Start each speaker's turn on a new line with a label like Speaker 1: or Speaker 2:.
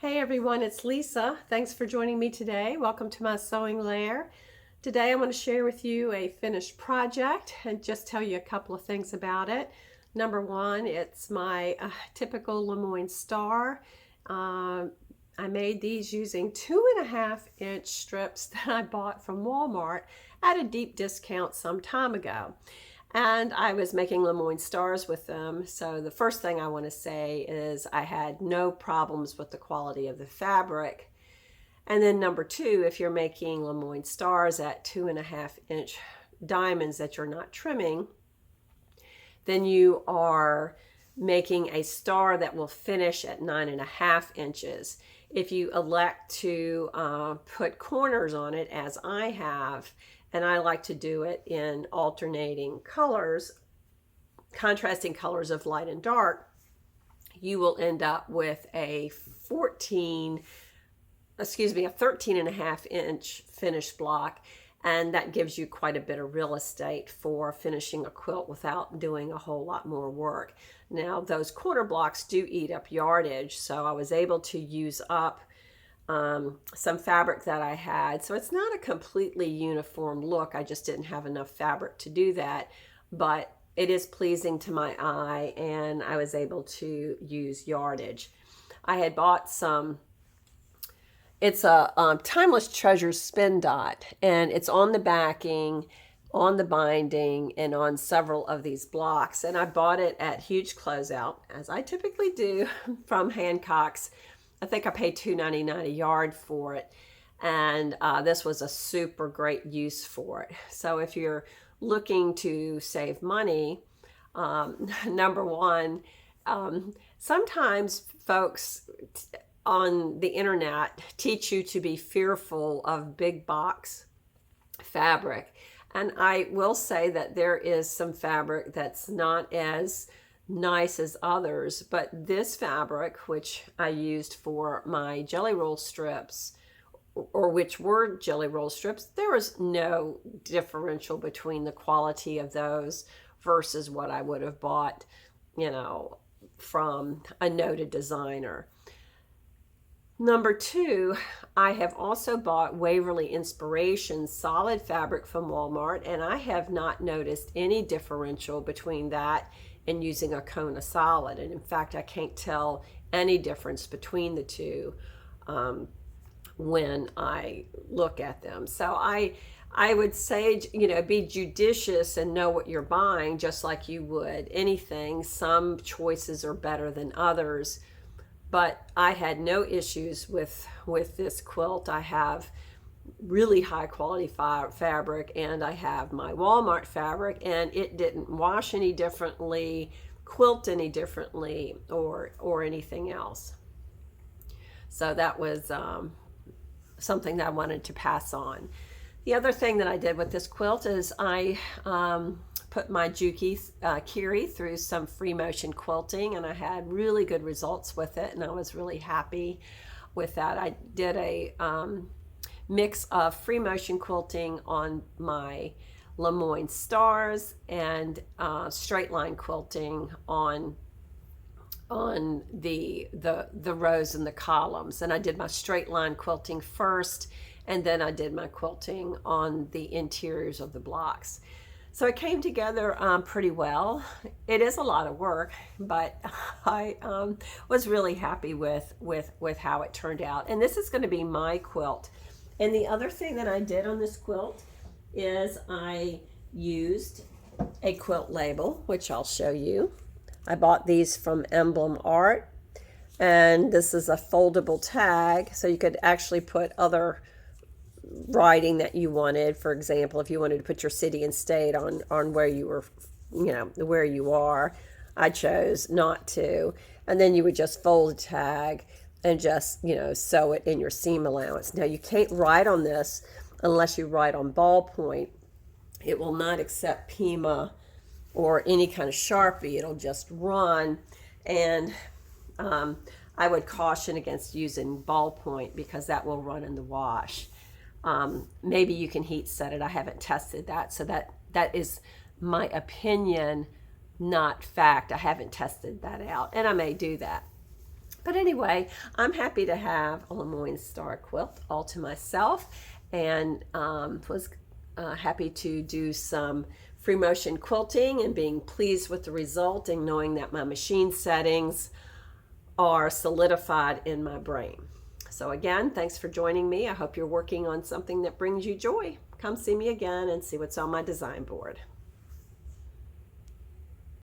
Speaker 1: Hey everyone, it's Lisa. Thanks for joining me today. Welcome to my sewing lair. Today I want to share with you a finished project and just tell you a couple of things about it. Number one, it's my typical LeMoyne Star. I made these using 2.5-inch strips that I bought from Walmart at a deep discount some time ago. And I was making LeMoyne stars with them. So the first thing I want to say is I had no problems with the quality of the fabric. And then number two, if you're making LeMoyne stars at 2.5-inch diamonds that you're not trimming, then you are making a star that will finish at 9.5 inches. If you elect to put corners on it, as I have, and I like to do it in alternating colors, contrasting colors of light and dark, you will end up with a 13.5-inch finished block, and that gives you quite a bit of real estate for finishing a quilt without doing a whole lot more work. Now, those corner blocks do eat up yardage, so I was able to use up some fabric that I had. So it's not a completely uniform look. I just didn't have enough fabric to do that, but it is pleasing to my eye, and I was able to use yardage. I had bought some, it's a Timeless Treasures spin dot, and it's on the backing, on the binding, and on several of these blocks. And I bought it at huge closeout, as I typically do, from Hancock's. I think I paid $2.99 a yard for it, and this was a super great use for it. So if you're looking to save money, number one, sometimes folks on the internet teach you to be fearful of big box fabric. And I will say that there is some fabric that's not as nice as others, but this fabric, which I used for my jelly roll strips, or which were jelly roll strips, there was no differential between the quality of those versus what I would have bought, from a noted designer. Number two, I have also bought Waverly Inspiration solid fabric from Walmart, and I have not noticed any differential between that and using a Kona solid. And in fact, I can't tell any difference between the two when I look at them. So I would say, be judicious and know what you're buying, just like you would anything. Some choices are better than others, but I had no issues with this quilt. I have really high quality fabric, and I have my Walmart fabric, and it didn't wash any differently, quilt any differently, or anything else. So that was something that I wanted to pass on. The other thing that I did with this quilt is I put my Juki Kiri through some free motion quilting, and I had really good results with it, and I was really happy with that. I did a mix of free motion quilting on my LeMoyne stars and straight line quilting on the rows and the columns. And I did my straight line quilting first, and then I did my quilting on the interiors of the blocks. So it came together pretty well. It is a lot of work, but I was really happy with how it turned out. And this is going to be my quilt. And the other thing that I did on this quilt is I used a quilt label, which I'll show you. I bought these from Emblem Art, and this is a foldable tag, so you could actually put other writing that you wanted. For example, if you wanted to put your city and state on where you were, where you are. I chose not to. And then you would just fold a tag and just, sew it in your seam allowance. Now, you can't write on this unless you write on ballpoint. It will not accept Pima or any kind of Sharpie. It'll just run. And I would caution against using ballpoint because that will run in the wash. Maybe you can heat set it. I haven't tested that. So that is my opinion, not fact. I haven't tested that out, and I may do that. But anyway, I'm happy to have a LeMoyne Star quilt all to myself, and was happy to do some free motion quilting and being pleased with the result and knowing that my machine settings are solidified in my brain. So again, thanks for joining me. I hope you're working on something that brings you joy. Come see me again and see what's on my design board.